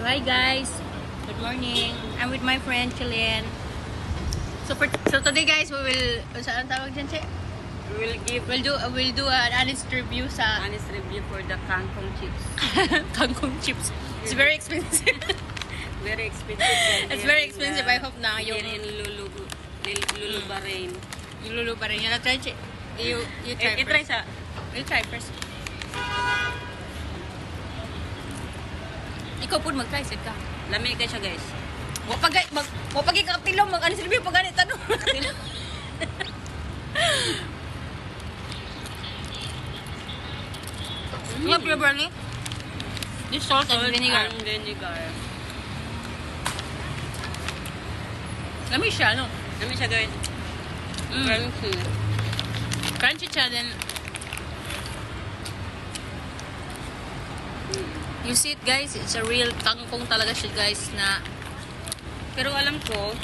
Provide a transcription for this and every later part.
Hi guys, good morning. I'm with my friend Chilean. So today guys, we will saan tawag dyan, Che? We'll do an honest review sa Honest review for the kangkong chips. kangkong chips. It's very expensive. Very expensive. It's very expensive. I hope na yung in Lulu Bahrain. yung lulu pa rin. Try, Che. You try I-try first. sa You try first. Ikaw po mag-try, Sid ka. lami kayo siya guys. Wapag ikakaptilaw, mag-honest review pag ganit, ano? Nga flavor ni? This salt and vinegar. And vinegar. Lami siya, no? Lami siya guys. Crunchy. Crunchy siya, then you see it guys, it's a real kangkong talaga siya guys na Pero alam ko,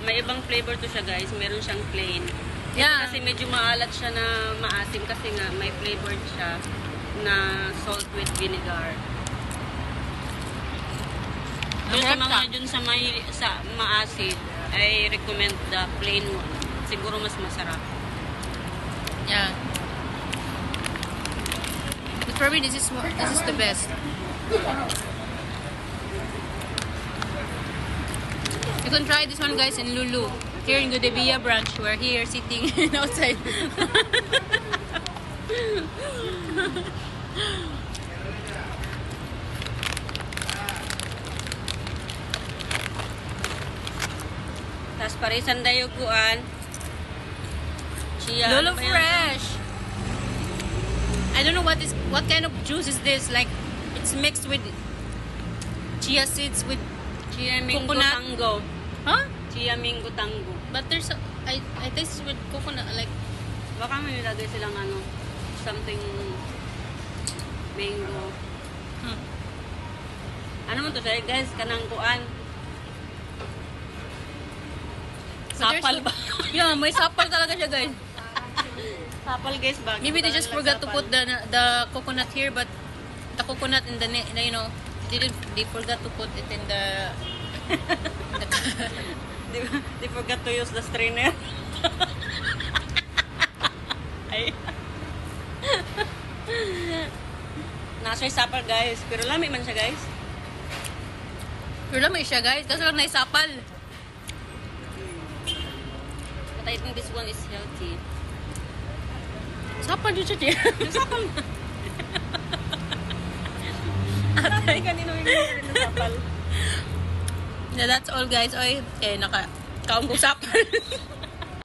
may ibang flavor to siya guys. Meron siyang plain. yeah. Kasi medyo maalat siya na maasim kasi nga may flavor siya na salt with vinegar. Doon sa mga dun sa maasid, I recommend the plain one. Siguro mas masarap. Yeah. But for me, this is the best. You can try this one guys in Lulu. Here in Godebia branch, we're here sitting outside. Tapos parisan dayo kuan. Chia. Lulu ano ba yan? fresh. I don't know what kind of juice is this. Like it's mixed with chia seeds with Chia Mingo Coconut. Tango. huh? Chia Mingo Tango. But there's I taste it with coconut like Baka may nilagay silang ano, something mango. Ano mo to siya guys? Kanang kuan. Sapal ba? Yeah, may sapal talaga siya guys. Sapal guys ba? Maybe they just forgot to put the coconut here, but the coconut in the they forgot to put it in the. They forgot to use the strainer. Ay. Nasa sapal guys, pero lami man siya guys. Pero lamay siya guys, kasi lang naisapal. But I think this one is healthy. Sapal yun siya, Che. Sapal. Atay kanino yung sapal. Yeah, that's all guys. Oy, naka kaong sapal.